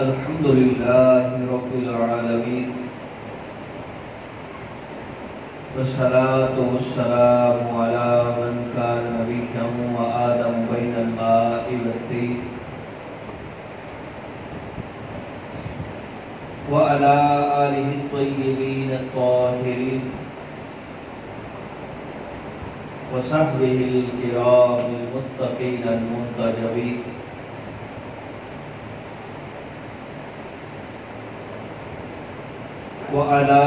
الحمد لله رب العالمين والصلاة والسلام على من كان نبيا وآدم بين الماء والطين وعلى آله الطيبين الطاهرين وصحبه الكرام المتقين المنتجبين وعلى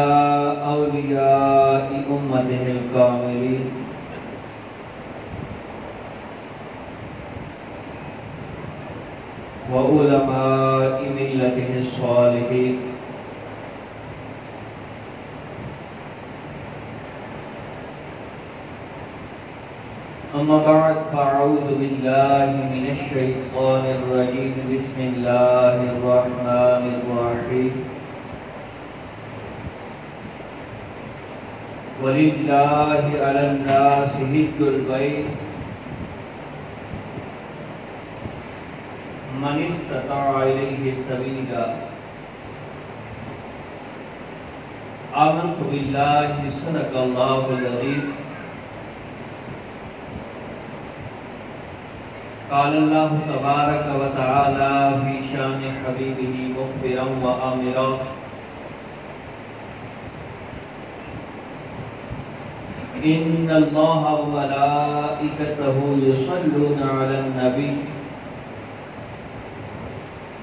أولياء أمته الكاملين وعلماء ملته الصالحين أما بعد فأعوذ بالله من الشيطان الرجيم بسم الله الرحمن الرحيم وَلِلَّهِ عَلَى النَّاسِ حِجُّ الْبَيْتِ مَنِ اسْتَطَاعَ إِلَيْهِ سَبِيلًا آمنت بالله صدق الله العظيم قال الله تبارك وتعالى في شان حبيبه مخبرا وآمرا إن الله وملائكته يصلون على النبي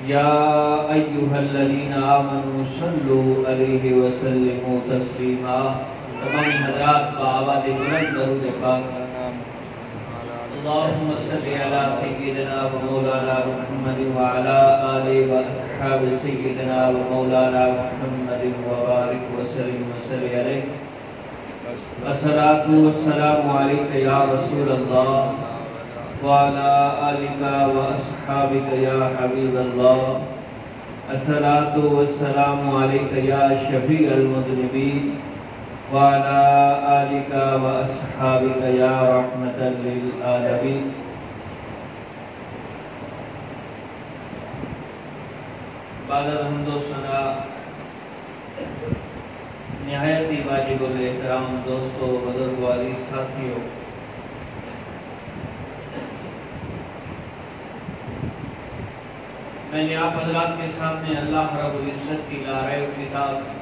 يا أيها الذين آمنوا صلوا عليه وسلموا تسليما تمام حضرات بآواز بلند درود پاک اللهم صل على سيدنا ومولانا محمد وعلى آله وأصحاب سيدنا ومولانا محمد وبارك وسلم عليه الصلاة والسلام عليك يا رسول الله وعلى آلك وأصحابك يا حبيب الله الصلاة والسلام عليك يا شفيع المذنبين وعلى آلك وأصحابك يا رحمة للعالمين بعد الحمد والثناء نہایت ہی واجب الاحترام دوستو بزرگواری ساتھیوں میں نے آپ حضرات کے سامنے اللہ رب العزت کی لارائب کتاب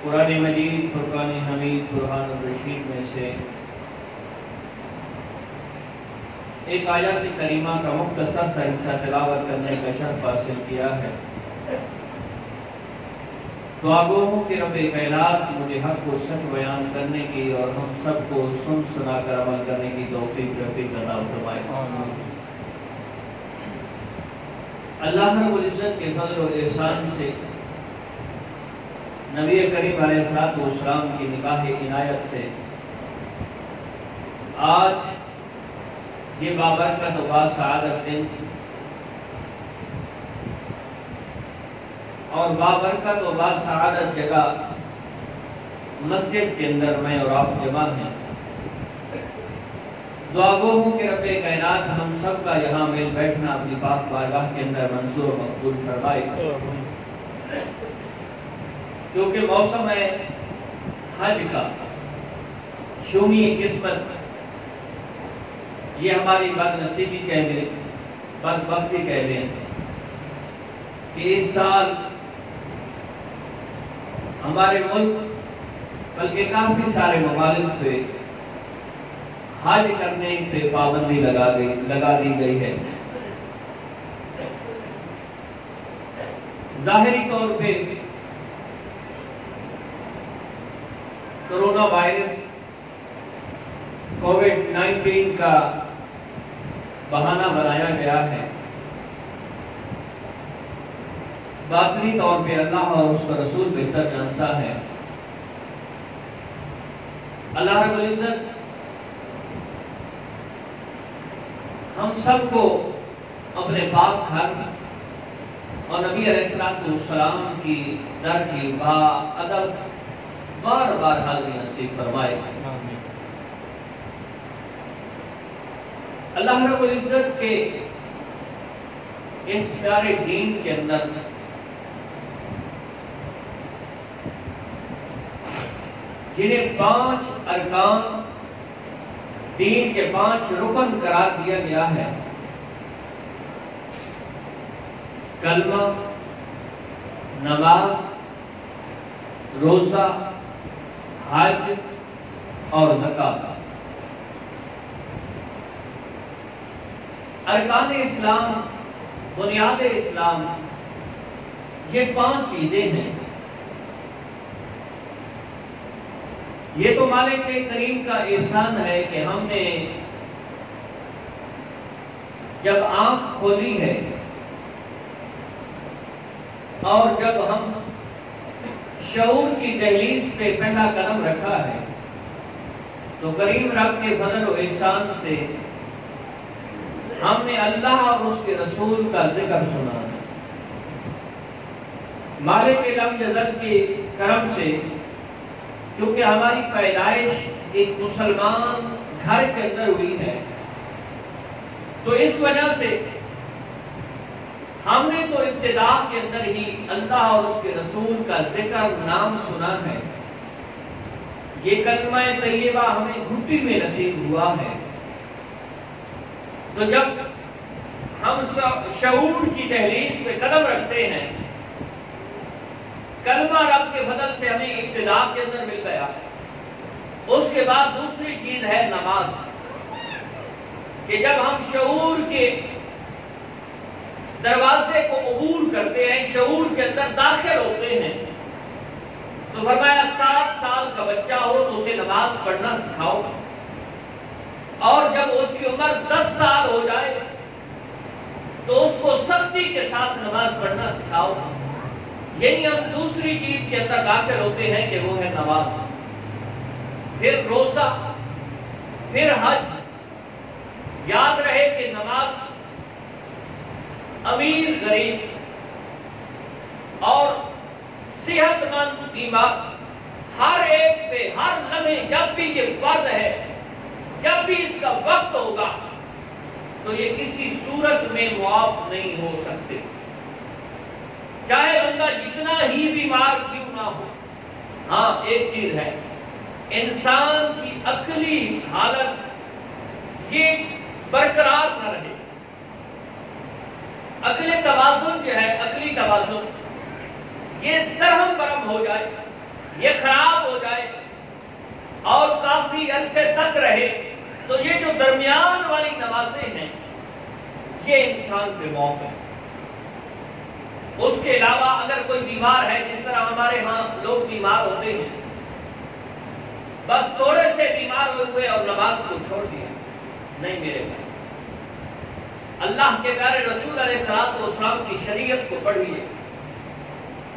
قرآن مجید فرقان حمید برہان الرشید میں سے ایک آیات کریمہ کا مختصر سا حصہ تلاوت کرنے کا شرف حاصل کیا ہے دعا گو ہوں کہ رب کائنات مجھے حق کو سچ بیان کرنے کی اور ہم سب کو سن سنا کر عمل کرنے کی توفیق عطا فرمائے اللہ رب العزت کے فضل و احسان سے نبی کریم علیہ السلام کی نگاہ عنایت سے آج یہ بابرکت و باسعادت دن اور بابرکت و باسعادت جگہ مسجد کے اندر میں اور آپ جمع ہیں دعا گو ہوں کہ رب کائنات ہم سب کا یہاں مل بیٹھنا اپنی پاک بارگاہ کے اندر منظور و مقبول فرمائے کیونکہ موسم ہے حج کا شومی قسمت یہ ہماری بد نصیبی کہہ دیں بدبختی کہہ دیں کہ اس سال ہمارے ملک بلکہ کافی سارے ممالک پہ حج کرنے پہ پابندی لگا دی گئی ہے ظاہری طور پہ کرونا وائرس کووڈ-19 کا بہانہ بنایا گیا ہے باطنی طور پہ اللہ اور اس کا رسول بہتر جانتا ہے اللہ رب العزت ہم سب کو اپنے پاک گھر اور نبی علیہ السلام کی در کی با ادب بار بار حاضری نصیب فرمائے آمین۔ اللہ رب العزت کے اس پیارے دین کے اندر جنہیں 5 ارکان دین کے 5 رکن قرار دیا گیا ہے، کلمہ، نماز، روزہ، حج اور زکوٰۃ۔ ارکان اسلام، بنیاد اسلام، یہ 5 چیزیں ہیں۔ یہ تو مالک کریم کا احسان ہے کہ ہم نے جب آنکھ کھولی ہے اور جب ہم شعور کی دہلیز پہ پہلا قدم رکھا ہے تو کریم رب کے فضل و احسان سے ہم نے اللہ اور اس کے رسول کا ذکر سنا ہے۔ مالک لم یزل کے کرم سے کیونکہ ہماری پیدائش ایک مسلمان گھر کے اندر ہوئی ہے، تو اس وجہ سے ہم نے تو ابتدا کے اندر ہی اللہ اور اس کے رسول کا ذکر نام سنا ہے۔ یہ کلمہ طیبہ ہمیں گھٹی میں نصیب ہوا ہے، تو جب ہم شعور کی دہلیز پہ قدم رکھتے ہیں، کلمہ رب کے فضل سے ہمیں ابتدا کے اندر مل گیا۔ اس کے بعد دوسری چیز ہے نماز، کہ جب ہم شعور کے دروازے کو عبور کرتے ہیں، شعور کے اندر داخل ہوتے ہیں، تو فرمایا 7 سال کا بچہ ہو تو اسے نماز پڑھنا سکھاؤ، اور جب اس کی عمر 10 سال ہو جائے تو اس کو سختی کے ساتھ نماز پڑھنا سکھاؤ۔ یعنی ہم دوسری چیز کے اندر داخل ہوتے ہیں کہ وہ ہے نماز، پھر روزہ، پھر حج۔ یاد رہے کہ نماز امیر غریب اور صحت مند بیمار ہر ایک پہ ہر لمحے جب بھی یہ فرض ہے، جب بھی اس کا وقت ہوگا تو یہ کسی صورت میں معاف نہیں ہو سکتے، چاہے بندہ جتنا ہی بیمار کیوں نہ ہو۔ ہاں ایک چیز ہے، انسان کی عقلی حالت یہ برقرار نہ رہے، عقلی توازن جو ہے، عقلی توازن یہ درہم برہم ہو جائے، یہ خراب ہو جائے اور کافی عرصے تک رہے، تو یہ جو درمیان والی نمازیں ہیں یہ انسان پہ موقع ہے۔ اس کے علاوہ اگر کوئی بیمار ہے، جس طرح ہمارے ہاں لوگ بیمار ہوتے ہیں، بس تھوڑے سے بیمار ہوئے اور نماز کو چھوڑ دیا، نہیں میرے بھائی، اللہ کے پیارے رسول علیہ السلام کی شریعت کو پڑھیے۔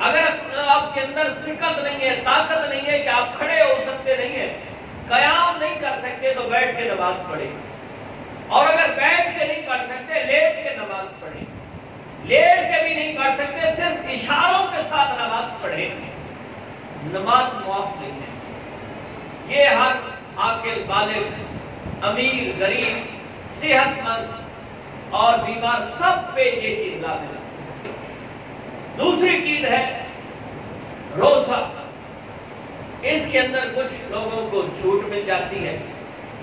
اگر آپ کے اندر سکت نہیں ہے، طاقت نہیں ہے کہ آپ کھڑے ہو سکتے نہیں ہیں، قیام نہیں کر سکتے، تو بیٹھ کے نماز پڑھیں، اور اگر بیٹھ کے نہیں پڑھ سکتے لیٹ کے نماز پڑھیں، لیٹ کے بھی نہیں پڑھ سکتے صرف اشاروں کے ساتھ نماز پڑھیں، نماز معاف نہیں ہے۔ یہ ہر عاقل بالغ، امیر غریب، صحت مند اور بیمار سب پہ یہ چیز لاگو ہے۔ دوسری چیز ہے روزہ۔ اس کے اندر کچھ لوگوں کو چھوٹ مل جاتی ہے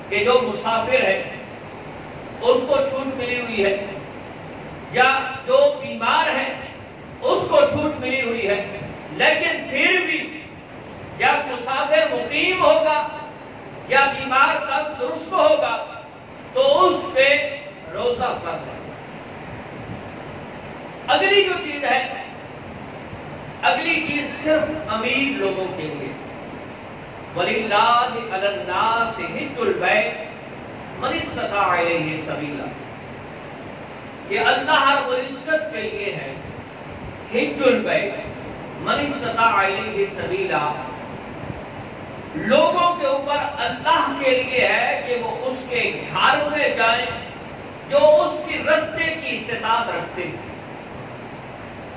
کہ جو مسافر ہے اس کو چھوٹ ملی ہوئی ہے، یا جو بیمار ہے اس کو چھوٹ ملی ہوئی ہے، لیکن پھر بھی جب مسافر مقیم ہوگا یا بیمار تندرست ہوگا تو اس پہ روزہ فرض ہے۔ اگلی جو چیز ہے، اگلی چیز صرف امیر لوگوں کے لیے، وَلِلَّهِ عَلَى النَّاسِ حِجُّ الْبَيْتِ مَنِ اسْتَطَاعَ إِلَيْهِ سَبِيلًا، کہ اللہ رب العزت کے لیے ہے حج البیت من استطاع الیہ سبیلا، لوگوں کے اوپر اللہ کے لیے ہے کہ وہ اس کے گھر میں جائیں جو اس کی رستے کی استطاعت رکھتے ہیں،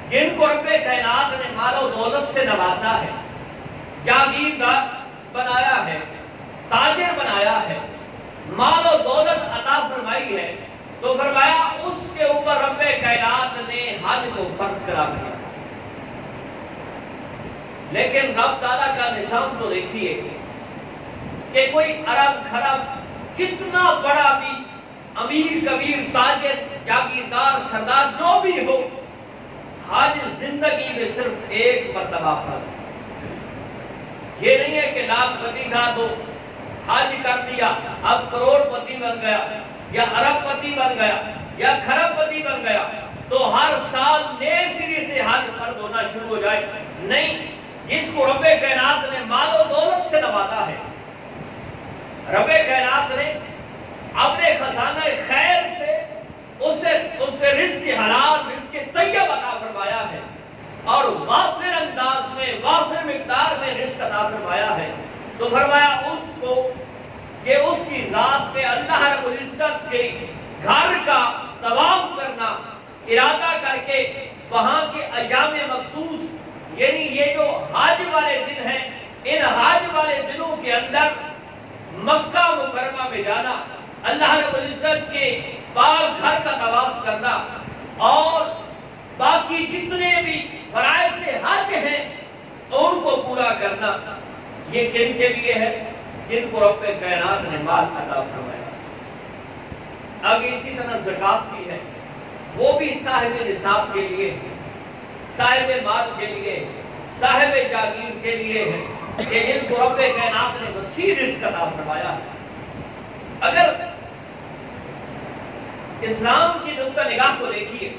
جن کو رب کائنات نے مال و دولت سے نوازا ہے، جاگیردار بنایا ہے، تاجر بنایا ہے، مال و دولت عطا فرمائی ہے، تو فرمایا اس کے اوپر رب کائنات نے حج کو فرض کرا دیا. لیکن رب تعالیٰ کا نظام تو دیکھیے کہ کوئی ارب خرب جتنا بڑا بھی امیر کبیر تاجر جاگیردار سردار جو بھی ہو، حج زندگی میں صرف ایک مرتبہ فرض. یہ نہیں ہے کہ لاکھ پتی تھا تو حج کر دیا اب کروڑ پتی بن گیا یا ارب پتی بن گیا یا کھرب پتی بن گیا تو ہر سال نئے سرے سے حج فرض ہونا شروع ہو جائے. نہیں، جس کو رب کائنات نے مال و دولت سے نوازا ہے، رب کائنات نے اپنے خزانہ خیر سے اسے رزق حلال رزق طیب عطا فرمایا ہے اور وافر انداز میں وافر مقدار میں رزق عطا فرمایا ہے، تو فرمایا اس کو کہ اس کی ذات پہ اللہ رب العزت کے گھر کا طواف کرنا ارادہ کر کے وہاں کے ایام مخصوص، یعنی یہ جو حج والے دن ہیں، ان حج والے دنوں کے اندر مکہ مکرمہ میں جانا، اللہ رب العزت کے پاک گھر کا طواف کرنا اور باقی جتنے بھی فرائض حج ہیں ان کو پورا کرنا، یہ کن کے لیے ہے؟ جن کو رب کائنات نے مال عطا فرمایا. اب اسی طرح زکوٰۃ بھی ہے، وہ بھی صاحب نصاب کے لیے، صاحب مال کے لیے، صاحب جاگیر کے لیے ہے کہ جن کو رب کائنات نے وسیع رزق عطا فرمایا ہے. اگر اسلام کی نقطہ نگاہ کو دیکھیے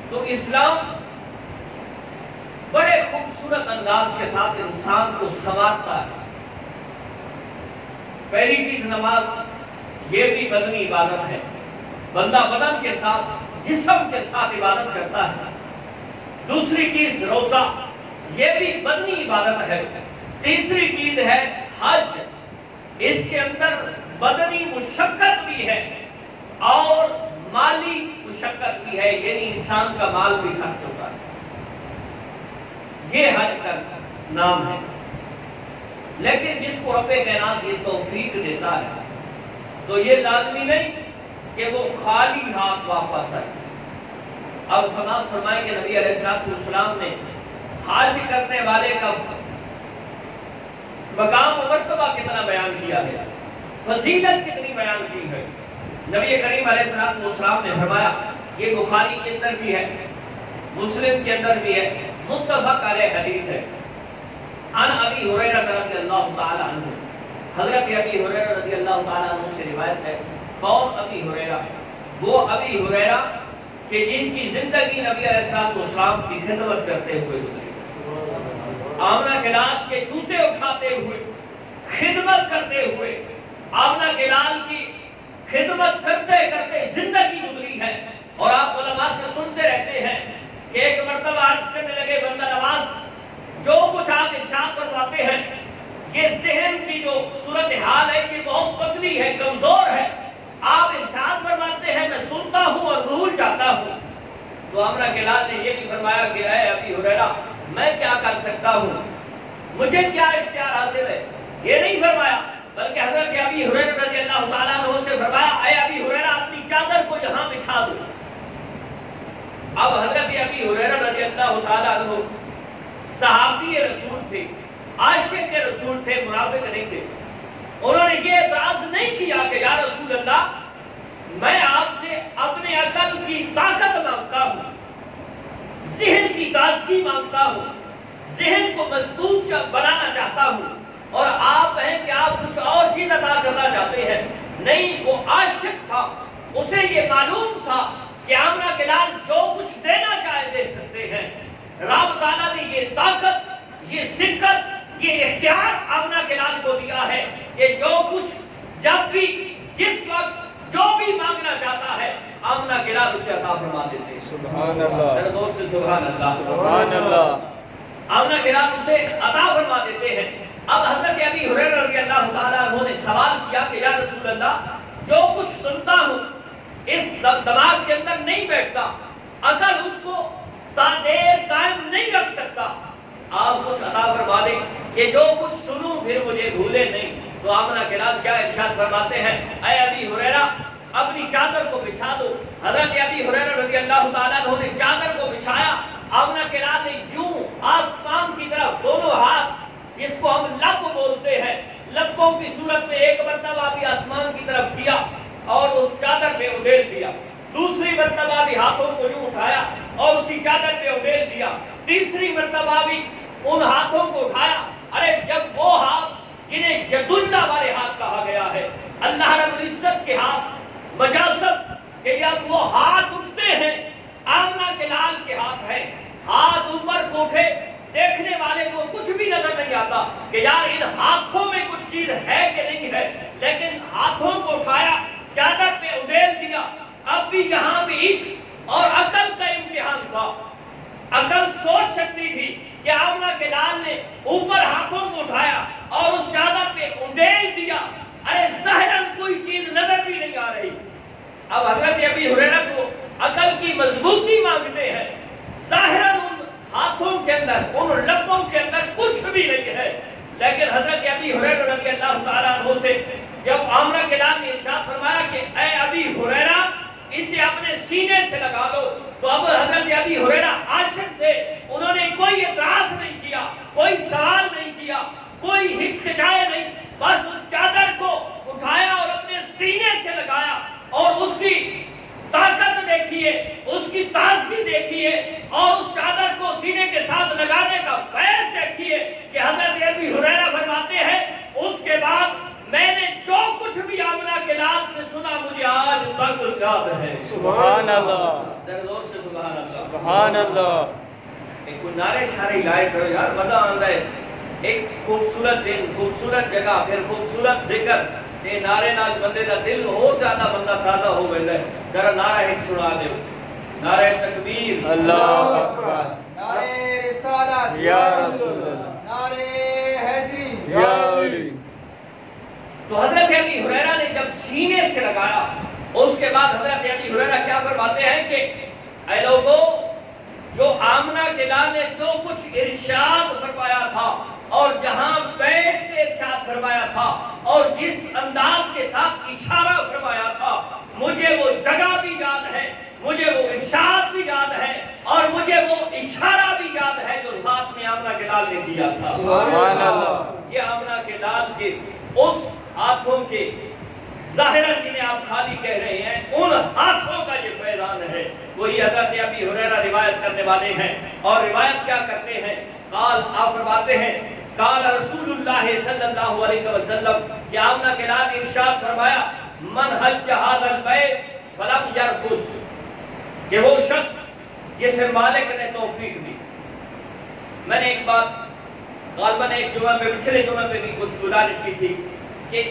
تو اسلام بڑے خوبصورت انداز کے ساتھ انسان کو سنوارتا ہے. پہلی چیز نماز، یہ بھی بدنی عبادت ہے، بندہ بدن کے ساتھ جسم کے ساتھ عبادت کرتا ہے. دوسری چیز روزہ، یہ بھی بدنی عبادت ہے. تیسری چیز ہے حج، اس کے اندر بدنی مشقت بھی ہے اور مالی مشقت بھی ہے، یعنی انسان کا مال بھی خرچ ہوتا ہے. یہ حج کا نام ہے. لیکن جس کو رب کائنات یہ توفیق دیتا ہے تو یہ لازمی نہیں کہ وہ خالی ہاتھ واپس آئے. اب سماعت فرمائیں کہ نبی علیہ السلام نے حج کرنے والے کا مقام و مرتبہ کتنا بیان کیا ہے، فضیلت کتنی بیان کی ہے. نبی کریم علیہ السلام نے فرمایا، یہ بخاری کے اندر بھی ہے، مسلم کے اندر بھی ہے، متفق علیہ حدیث ہے. عن ابی ہریرہ رضی اللہ تعالی عنہ، حضرت ابی ہریرہ رضی اللہ تعالی عنہ سے روایت ہے. کون ابی ہریرہ؟ وہ ابی ہریرہ کہ جن کی زندگی نبی علیہ السلام کی خدمت کرتے ہوئے گزری، آمنہ کے لال کے جوتے اٹھاتے ہوئے، خدمت کرتے ہوئے، آمنہ کے لال کی خدمت کرتے کرتے زندگی گزری ہے. اور آپ علماء سے سنتے رہتے ہیں کہ ایک مرتبہ عرض کرنے لگے بندہ نواز، جو کچھ آپ ارشاد فرماتے ہیں یہ ذہن کی جو صورتحال ہے یہ بہت پتلی ہے، کمزور ہے. آپ ارشاد فرماتے ہیں میں سنتا ہوں اور بھول جاتا ہوں. تو آمنہ کے لال نے یہ بھی فرمایا کہ اے ابی ہریرہ، میں کیا کر سکتا ہوں، مجھے کیا اختیار حاصل ہے. یہ نہیں فرمایا بلکہ حضرت ابی ہریرہ رضی اللہ تعالیٰ عنہ سے فرمایا، اے ابی ہریرہ اپنی چادر کو یہاں بچھا دو. اب حضرت ابی ہریرہ رضی اللہ تعالیٰ عنہ صحابی رسول تھے، عاشق رسول تھے، منافق نہیں تھے. انہوں نے یہ اعتراض نہیں کیا کہ یا رسول اللہ میں آپ سے اپنے عقل کی طاقت مانگتا ہوں، ذہن کی تازگی مانگتا ہوں، ذہن کو مضبوط بنانا چاہتا ہوں، اور آپ ہیں کہ آپ کچھ اور چیز عطا کرنا چاہتے ہیں. نہیں، وہ عاشق تھا، اسے یہ معلوم تھا کہ آمنہ کے لال جو کچھ دینا چاہے دے سکتے ہیں. رب تعالیٰ نے یہ طاقت، یہ سکت، یہ اختیار آمنہ کے لال کو دیا ہے کہ جو کچھ جب بھی جس وقت جو بھی مانگنا چاہتا ہے آمنہ کے لال اسے عطا فرما دیتے ہیں. سبحان اللہ، میرے دوست سے سبحان اللہ، سبحان اللہ. آمنہ کے لال اسے عطا فرما دیتے ہیں. اب حضرت ابی ہریرہ رضی اللہ تعالیٰ عنہ نے سوال کیا کہ یا رسول اللہ جو کچھ سنتا ہوں اس دماغ کے اندر نہیں بیٹھتا، عقل اس کو دیر قائم نہیں رکھ سکتا، آپ کچھ عطا فرما دیں کہ جو کچھ سنوں پھر مجھے بھولے نہیں. تو آمنہ کے لال کیا ارشاد فرماتے ہیں، اے ابی ہریرہ اپنی چادر کو بچھا دو۔ حضرت ابی ہریرہ رضی اللہ تعالیٰ عنہ نے چادر کو بچھایا، آمنہ کے لال نے یوں آسمان کی طرف دونوں ہاتھ، جس کو ہم لب بولتے ہیں، لبوں کی صورت میں ایک مرتبہ بھی آسمان کی طرف کیا اور اس چادر پہ اڈیل دیا، دوسری مرتبہ بھی ہاتھوں کو یوں اٹھایا اور اسی چادر پہ اڈیل دیا، تیسری مرتبہ بھی ان ہاتھوں کو اٹھایا۔ ارے جب وہ ہاتھ جنہیں ید اللہ والے ہاتھ کہا گیا ہے، اللہ رب العزت کے ہاتھ، مجازت کہ جب وہ ہاتھ اٹھتے ہیں، آمنہ کے لال کے ہاتھ ہیں، ہاتھ اوپر کو اٹھے، دیکھنے والے کو کچھ بھی نظر نہیں آتا کہ یار ان ہاتھوں میں کچھ چیز ہے کہ نہیں ہے، لیکن ہاتھوں کو اٹھایا، چادر پہ اڈیل دیا۔ اب بھی یہاں بھی عشق اور عقل کا امتحان تھا۔ عقل سوچ سکتی تھی کہ آمنہ کے لال نے اوپر ہاتھوں کو اٹھایا اور اس چادر پہ اڈیل دیا، ارے ظاہراً کوئی چیز نظر بھی نہیں آ رہی۔ اب حضرت ابی ہریرہ کو عقل کی مضبوطی مانگتے ہیں، ظاہراً ان ہاتھوں کے اندر، ان لبوں کے اندر کچھ بھی نہیں ہے، لیکن حضرت ابی ہریرہ رضی اللہ تعالیٰ عنہ سے جب آمنہ کے لال نے ارشاد فرمایا کہ اے ابی ہریرہ اسے اپنے سینے سے لگا دو، تو اب حضرت ابی ہریرہ عاشق تھے، انہوں نے کوئی اعتراض نہیں کیا، کوئی سوال نہیں کیا، کوئی ہچکچائے نہیں، بس اس چادر کو اٹھایا اور اپنے سینے سے لگایا، اور اس کی طاقت دیکھیے، اس کی تازگی دیکھیے، اور اس چادر کو سینے کے ساتھ لگانے کا فیض دیکھیے کہ حضرت ابی ہریرہ فرماتے ہیں اس کے بعد میں نے جو کچھ بھی آمنہ کے لال سے سنا مجھے آج تک یاد ہے۔ سبحان اللہ، زور سے سبحان اللہ، سبحان اللہ۔ ایک کوئی نعرے شعرے گائے کرو یار، مزہ آتا ہے۔ ایک خوبصورت دن، خوبصورت جگہ، پھر خوبصورت ذکر، یہ نعرے نال بندے دا دل اور زیادہ بندہ تازہ ہو گیا ہے۔ ذرا نعرہ ایک سنا دے، نعرہ تکبیر، اللہ اکبر، نعرے رسالت یا رسول اللہ، نعرے حیدری یا علی۔ تو حضرت ابی ہریرہ نے جب سینے سے لگایا، اس کے بعد حضرت ابی ہریرہ کیا فرماتے ہیں کہ اے لوگو، جو آمنہ کے لال نے جو کچھ ارشاد فرمایا تھا اور جہاں بیٹھ کے ارشاد فرمایا تھا اور جس انداز کے ساتھ اشارہ فرمایا تھا، مجھے وہ جگہ بھی یاد ہے، مجھے وہ ارشاد بھی یاد ہے، اور مجھے وہ اشارہ بھی یاد ہے جو ساتھ میں آمنہ کے لال نے کیا تھا۔ سبحان اللہ۔ یہ آمنہ کے لال کے اس ہاتھوں کے ظاہراً جنہیں آپ خالی کہہ رہے ہیں، ان ہاتھوں کا یہ فیضان ہے۔ وہی حضرت ابی ہریرہ روایت کرنے والے ہیں، اور روایت کیا کرتے ہیں؟ قال، آپ فرماتے ہیں قال رسول اللہ صلی اللہ علیہ وسلم کہ آمنہ کے لال نے ارشاد فرمایا من حج ھذا البیت فلم یرفث، کہ وہ شخص جسے مالک نے توفیق دی۔ میں نے ایک بات غالباً ایک جمعہ میں، پچھلے جمعہ میں بھی کچھ گزارش کی تھی کہ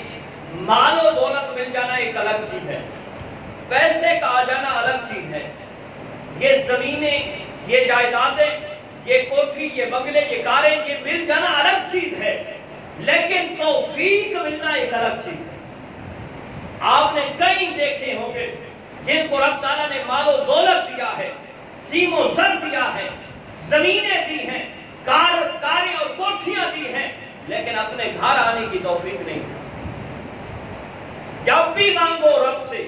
مال و دولت مل جانا ایک الگ چیز ہے، پیسے کا آ جانا الگ چیز ہے، یہ زمینیں، یہ جائیدادیں، یہ کوٹھی، یہ بنگلے، یہ کاریں، یہ مل جانا الگ چیز ہے، لیکن توفیق ملنا ایک الگ چیز ہے۔ آپ نے کئی دیکھے ہوں گے جن کو رب تعالیٰ نے مال و دولت دیا ہے، سیم و زر دیا ہے، زمینیں دی ہیں، کاریں اور کوٹھیاں دی ہیں، لیکن اپنے گھر آنے کی توفیق نہیں۔ جب بھی مانگو رب سے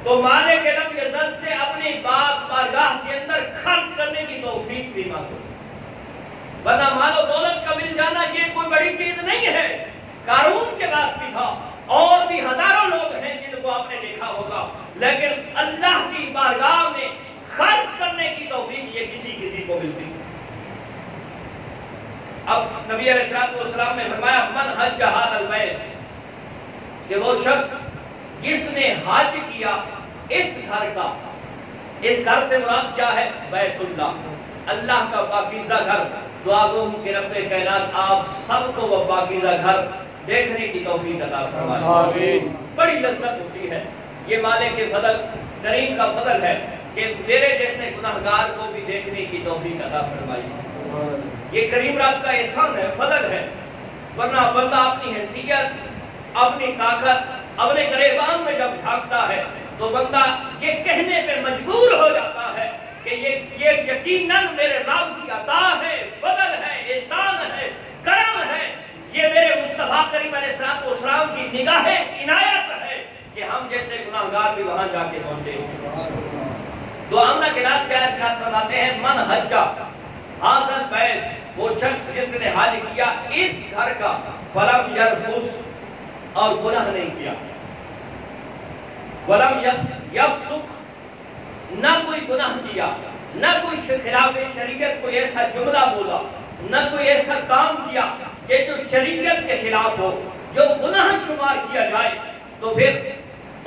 تو مالک رب عزت سے اپنی بارگاہ کے اندر خرچ کرنے کی توفیق بھی مانگو، ورنہ مال و دولت کا مل جانا یہ کوئی بڑی چیز نہیں ہے۔ قارون کے پاس بھی تھا، اور بھی ہزاروں لوگ ہیں جن کو آپ نے دیکھا ہوگا، لیکن اللہ کی بارگاہ میں خرچ کرنے کی توفیق یہ کسی کو ملتی ہے۔ اب نبی علیہ السلام نے فرمایا من حج ھذا البیت، کہ وہ شخص جس نے حج کیا اس گھر کا، اس گھر سے مراد کیا ہے؟ بیت اللہ، اللہ کا پاکیزہ گھر۔ دعا گو کہ رب کائنات آپ سب کو وہ پاکیزہ گھر دیکھنے کی توفیق عطا فرمائے، آمین۔ بڑی لذت ہوتی ہے، یہ مالک کے فضل کریم کا فضل ہے کہ میرے جیسے گناہگار کو بھی دیکھنے کی توفیق عطا فرمائی۔ یہ کریم رب کا احسان ہے، فضل ہے، ورنہ بندہ اپنی حیثیت، اپنی طاقت، اپنے گریبان میں جب جھانکتا ہے تو بندہ یہ کہنے پہ مجبور ہو جاتا ہے کہ یہ یقیناً میرے رب کی عطا ہے، فضل ہے، احسان ہے، کرم ہے، یہ میرے مصطفیٰ کریم علیہ السلام کی نگاہ عنایت ہے کہ ہم جیسے گناہگار پروردگار بھی وہاں جا کے پہنچے۔ تو آمنہ کے نام کیا ارشاد فرماتے ہیں، من حجہ حاصل بیت، وہ شخص جس نے حج کیا اس گھر کا، فلم یرفث، اور گناہ نہیں کیا، ولم یفسق، نہ کوئی گناہ کیا، نہ کوئی خلاف شریعت کوئی ایسا جملہ بولا، نہ کوئی ایسا کام کیا کہ جو شریعت کے خلاف ہو، جو گناہ شمار کیا جائے، تو پھر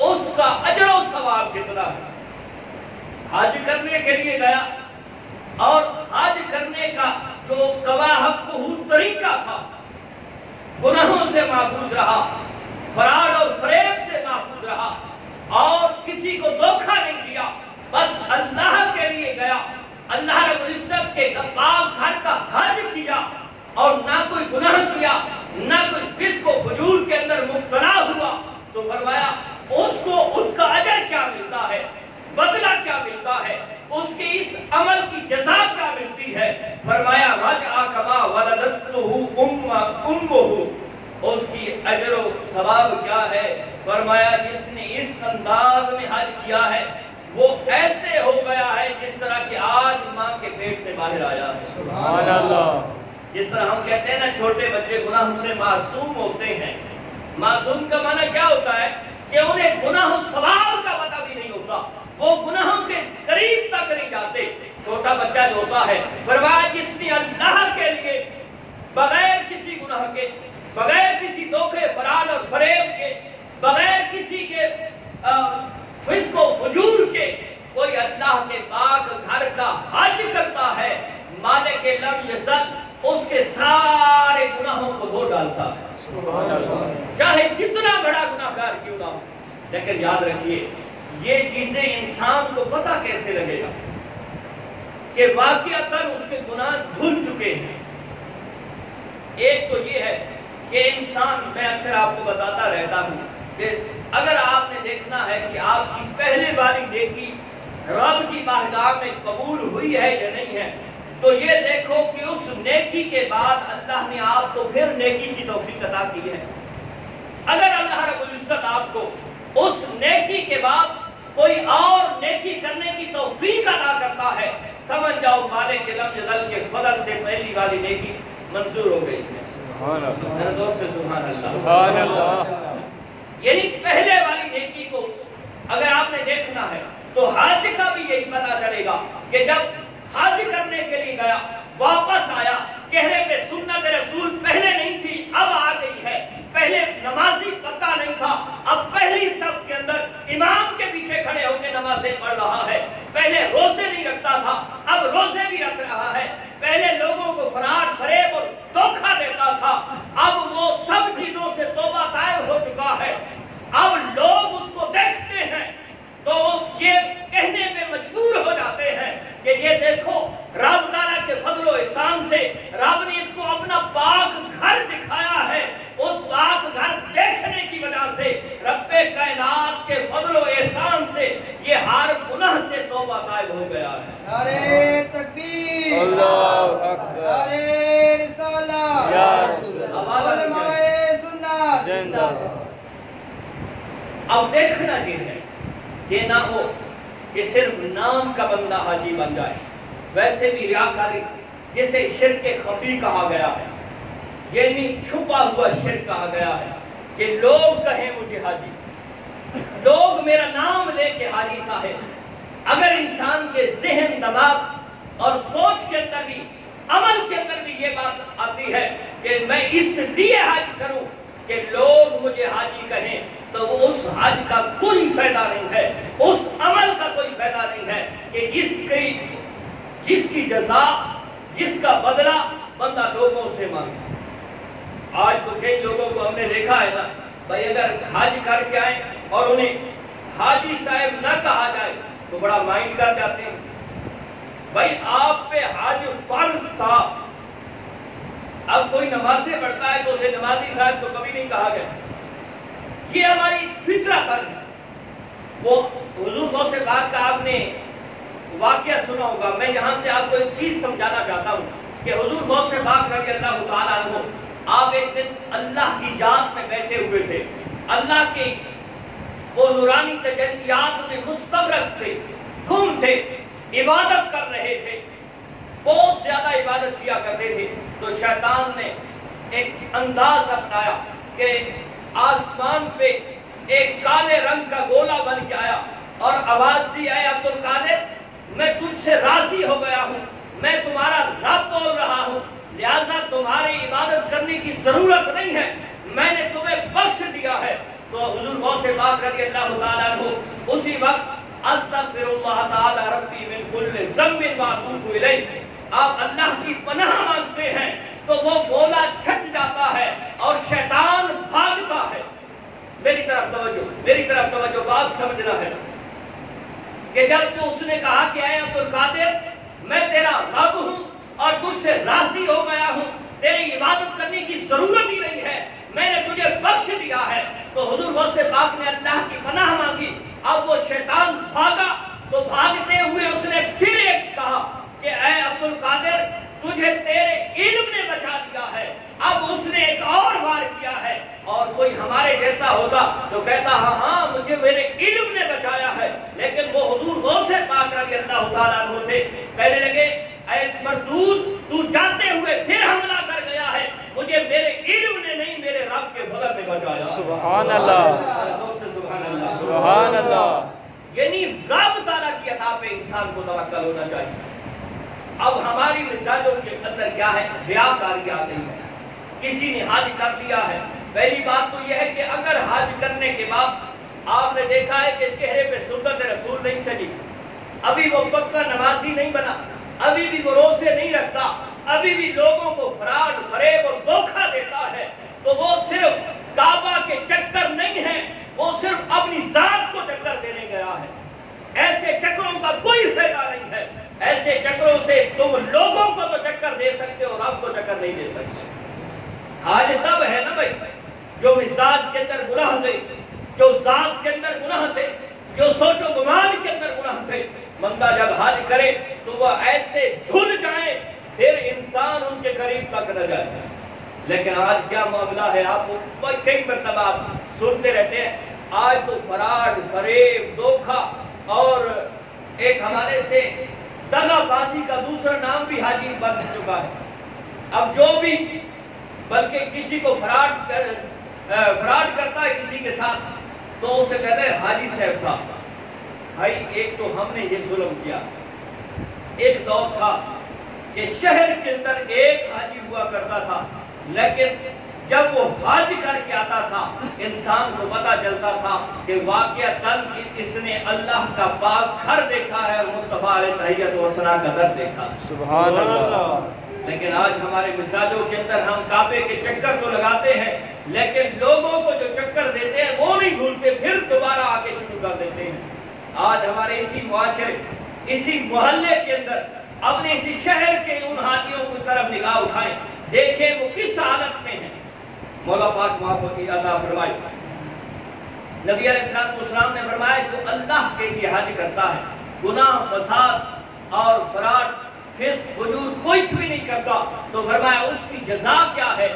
اس کا اجر و ثواب کتنا ہے۔ حج کرنے کے لیے گیا اور حج کرنے کا جو گواہ طریقہ تھا، گناہوں سے محفوظ رہا، فراڈ اور فریب سے محفوظ رہا، اور کسی کو دھوکہ نہیں دیا، بس اللہ کے لیے گیا، اللہ رب العزت کے پاک گھر کا حج کیا، اور نہ کوئی گناہ کیا، نہ کوئی فسق و فجور کے اندر مبتلا ہوا، تو فرمایا اس کو اس کا اجر کیا ملتا ہے، بدلہ کیا ملتا ہے، اس کے اس عمل کی جزا کیا ملتی ہے۔ فرمایا رجع کما ولدتہ امہ، اس کی اجر و ثواب کیا ہے، فرمایا جس نے اس انداز میں حج کیا ہے وہ ایسے ہو گیا ہے جس طرح کہ آج ماں کے پیٹ سے باہر آیا ہے۔ سبحان اللہ۔ جس طرح ہم کہتے ہیں نا چھوٹے بچے گناہوں سے معصوم ہوتے ہیں، معصوم کا معنی کیا ہوتا ہے کہ انہیں گناہ و ثواب کا پتہ بھی نہیں ہوتا، وہ گناہوں کے قریب تک نہیں جاتے۔ چھوٹا بچہ جو ہوتا ہے، فرمایا جس نے اللہ کے لیے بغیر کسی گناہ کے، بغیر کسی دھوکے فراڈ اور فریب کے، بغیر کسی کے فسق و فجور کے، کوئی اللہ کے پاک گھر کا حج کرتا ہے، مالک لم یزل اس کے سارے گناہوں کو دھو ڈالتا ہے، سبحان اللہ۔ چاہے جتنا بڑا گناہگار کیوں نہ ہو۔ لیکن یاد رکھیے یہ چیزیں انسان کو پتہ کیسے لگے گا کہ واقعتاً اس کے گناہ دھل چکے ہیں۔ ایک تو یہ ہے کہ انسان، میں اکثر آپ کو بتاتا رہتا ہوں کہ اگر آپ نے دیکھنا ہے کہ آپ کی پہلے والی نیکی رب کی بارگاہ میں قبول ہوئی ہے یا نہیں ہے، تو یہ دیکھو کہ اس نیکی کے بعد اللہ نے آپ کو پھر نیکی کی توفیق عطا کی ہے۔ اگر اللہ رب العزت آپ کو اس نیکی کے بعد کوئی اور نیکی کرنے کی توفیق عطا کرتا ہے، سمجھ جاؤ مالک لم یزل کے فضل سے پہلی والی نیکی منظور ہو گئی ہے۔ سبحان اللہ۔ ذرا زور سے سبحان اللہ۔ سبحان اللہ۔ یعنی پہلے والی نیکی کو اگر آپ نے دیکھنا ہے تو حج کا بھی یہی پتا چلے گا کہ جب حج کرنے کے لیے گیا، واپس آیا، چہرے پہ سنت رسول پہلے نہیں تھی، اب آ گئی ہے۔ پہلے نمازی پتہ نہیں تھا، اب پہلی صف کے اندر امام کے پیچھے کھڑے ہو کے نمازیں پڑھ رہا ہے۔ پہلے روزے نہیں رکھتا تھا، اب روزے بھی رکھ رہا ہے۔ پہلے لوگوں کو فراڈ فریب اور دھوکہ دیتا تھا، اب وہ سب چیزوں سے توبہ طائب ہو چکا ہے۔ اب لوگ اس کو دیکھتے ہیں تو یہ کہنے پہ مجبور ہو جاتے ہیں کہ یہ دیکھو رب تعالیٰ کے فضل و احسان سے رب نے اس کو اپنا پاک گھر دکھایا ہے، اس پاک گھر دیکھنے کی وجہ سے رب کائنات کے فضل و احسان سے یہ ہر گناہ سے توبہ طائب ہو گیا ہے۔ نعرہ تکبیر، اللہ اکبر، نعرہ رسالہ، یا رسول اللہ، علماء سنت زندہ۔ اب دیکھنا یہ ہے، یہ نہ ہو کہ صرف نام کا بندہ حاجی بن جائے۔ ویسے بھی ریاکاری جسے شرک خفی کہا گیا ہے، یعنی چھپا ہوا شرک کہا گیا ہے کہ لوگ کہیں مجھے حاجی، لوگ میرا نام لے کے حاجی صاحب۔ اگر انسان کے ذہن، دماغ اور سوچ کے اندر بھی، عمل کے اندر بھی یہ بات آتی ہے کہ میں اس لیے حج کروں کہ لوگ مجھے حاجی کہیں، تو وہ اس حج کا کوئی فائدہ نہیں ہے، اس عمل کا کوئی فائدہ نہیں ہے کہ جس کی جزا، جس کا بدلہ بندہ لوگوں سے مانگے۔ آج تو کئی لوگوں کو ہم نے دیکھا ہے نا بھائی، اگر حج کر کے آئیں اور انہیں حاجی صاحب نہ کہا جائے تو بڑا مائنڈ کر جاتے ہیں۔ بھائی آپ پہ حج فرض تھا، اب کوئی نمازیں پڑھتا ہے تو اسے نمازی صاحب تو کبھی نہیں کہا گیا۔ یہ ہماری فطرت ہے۔ وہ حضور غوث پاک کا آپ نے واقعہ سنا ہوگا، میں یہاں سے آپ کو ایک چیز سمجھانا چاہتا ہوں کہ حضور غوث پاک رضی اللہ تعالیٰ عنہ، آپ ایک دن اللہ کی ذات میں بیٹھے ہوئے تھے، اللہ کے وہ نورانی تجلیات میں مستغرق تھے، گم تھے، عبادت کر رہے تھے، بہت زیادہ عبادت کیا کرتے تھے. تو شیطان نے ایک انداز اپنایا کہ آسمان پہ ایک کالے رنگ کا گولا بن کے آیا اور آواز دی، اے عبد القادر میں تجھ سے راضی ہو گیا ہوں، میں تمہارا رب بول رہا ہوں، لہذا تمہاری عبادت کرنے کی ضرورت نہیں ہے، میں نے تمہیں بخش دیا ہے. تو حضور غوث پاک رضی اللہ تعالیٰ عنہ اسی وقت استغفر اللہ تعالی ربی من کل ذنب واتوب الیہ، آپ اللہ کی پناہ مانگتے ہیں تو وہ گولا چھٹ جاتا ہے اور شیطان بھاگتا ہے. میری طرف توجہ، بات سمجھنا ہے کہ جب تو اس نے کہا کہ اے عبد القادر میں تیرا رب ہوں اور تجھ سے راضی ہو گیا ہوں، تیری عبادت کرنے کی ضرورت ہی نہیں ہے، میں نے تجھے بخش دیا ہے، تو حضور غوث پاک نے اللہ کی پناہ مانگی. اب وہ شیطان بھاگا تو بھاگتے ہوئے اس نے پھر ایک کہا کہ اے عبد القادر تجھے تیرے علم نے بچا دیا ہے. اب اس نے ایک اور وار کیا ہے، اور کوئی ہمارے جیسا ہوتا تو کہتا ہاں مجھے میرے علم نے بچایا ہے، لیکن وہ حضور غوث پاک رضی اللہ تعالیٰ عنہ تھے. کہنے لگے اے مردود تو جاتے ہوئے پھر حملہ کر گیا ہے، مجھے میرے علم نے نہیں میرے رب کے فضل نے بچایا. سبحان اللہ، سبحان اللہ. یعنی رب تعالیٰ کی عطا پہ انسان کو توکل ہونا چاہیے. اب ہماری مثالوں کے اندر کیا ہے؟ ریاکاری آ گئی ہے. کسی نے حج کر لیا ہے، پہلی بات تو یہ ہے کہ اگر حج کرنے کے بعد آپ نے دیکھا ہے کہ چہرے پہ سنت رسول نہیں سجی، ابھی وہ پکا نمازی نہیں بنا، ابھی بھی وہ روزے نہیں رکھتا، ابھی بھی لوگوں کو فراڈ فریب اور دھوکہ دیتا ہے، تو وہ صرف کعبہ کے چکر نہیں ہے، وہ صرف اپنی ذات کو چکر دینے گیا ہے. ایسے چکروں کا کوئی فائدہ نہیں ہے. ایسے چکروں سے تم لوگوں کو تو چکر دے سکتے ہو، رب کو چکر نہیں دے سکتے. حج تب ہے نا بھائی جو مزاج کے اندر گناہ تھے، جو ذات کے اندر گناہ تھے، جو سوچ و گمان کے اندر گناہ تھے، بندہ جب حج کرے تو وہ ایسے دھل جائے پھر انسان ان کے قریب تک نہ جائے. لیکن آج کیا معاملہ ہے؟ آپ کو کئی مرتبہ آپ سنتے رہتے ہیں، آج تو فراڈ فریب دھوکہ، اور ایک ہمارے سے دغا بازی کا دوسرا نام بھی حاجی بن چکا ہے. اب جو بھی بلکہ کسی کو فراڈ کرتا ہے کسی کے ساتھ تو اسے کہتے ہیں حاجی صاحب تھا. بھائی ایک تو ہم نے یہ ظلم کیا، ایک دور تھا کہ شہر کے اندر ایک حاجی ہوا کرتا تھا، لیکن جب وہ حج کر کے آتا تھا انسان کو پتا چلتا تھا کہ واقعتاً اس نے اللہ کا پاک گھر دیکھا ہے اور مصطفیٰ علیہ تحیت و ثنا کا در دیکھا. سبحان اللہ. لیکن آج ہمارے مزاجوں کے اندر ہم کعبے کے چکر تو لگاتے ہیں، لیکن لوگوں کو جو چکر دیتے ہیں وہ نہیں بھولتے، پھر دوبارہ آگے شروع کر دیتے ہیں. آج ہمارے اسی معاشرے، اسی محلے کے اندر، اپنے اسی شہر کے ان حاجیوں کی طرف نگاہ اٹھائیں، دیکھیں وہ کس حالت میں ہیں. مولا پاک معافی عطا فرمائے. نبی علیہ السلام نے فرمایا جو اللہ کے لیے حج کرتا ہے، گناہ فساد اور فراڈ فسق فجور کوئی بھی نہیں کرتا، تو فرمایا اس کی جزا کیا ہے؟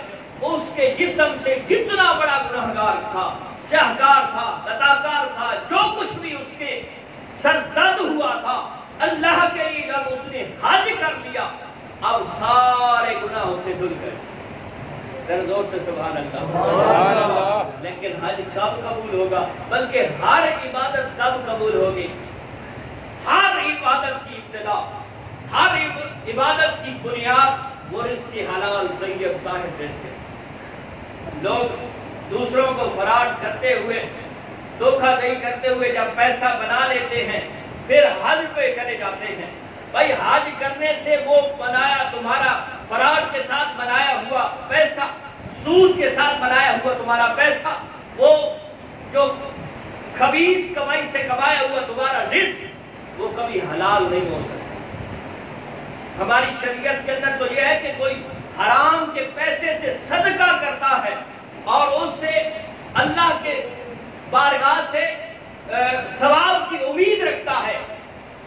اس کے جسم سے جتنا بڑا گناہگار تھا، شہکار تھا، لتاکار تھا، جو کچھ بھی اس کے سرزد ہوا تھا، اللہ کے لیے جب اس نے حج کر لیا اب سارے گناہوں سے دھل گئے. زور سے سبحان اللہ. سبحان اللہ. لیکن حج کب قبول ہوگا؟ بلکہ ہر عبادت کب قبول ہوگی؟ ہر عبادت کی ابتدا، ہر عبادت کی بنیاد وہ رزق حلال طیب طاہر رزق ہے. لوگ دوسروں کو فراڈ کرتے ہوئے، دھوکہ دہی کرتے ہوئے جب پیسہ بنا لیتے ہیں پھر حج پہ چلے جاتے ہیں. بھائی حج کرنے سے وہ بنایا تمہارا فراڈ کے ساتھ بنایا ہوا پیسہ، سود کے ساتھ بنایا ہوا تمہارا پیسہ، وہ جو خبیث کمائی سے کمایا ہوا تمہارا رزق، وہ کبھی حلال نہیں ہو سکتا. ہماری شریعت کے اندر تو یہ ہے کہ کوئی حرام کے پیسے سے صدقہ کرتا ہے اور اس سے اللہ کے بارگاہ سے ثواب کی امید رکھتا ہے،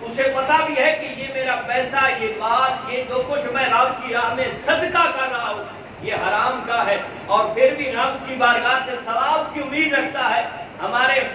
اسے پتا بھی ہے کہ یہ میرا پیسہ، یہ بات، یہ جو کچھ میں رب کی راہ میں صدقہ کر رہا ہوں یہ حرام کا ہے، اور پھر بھی رب کی بارگاہ سے ثواب کی امید رکھتا ہے. ہمارے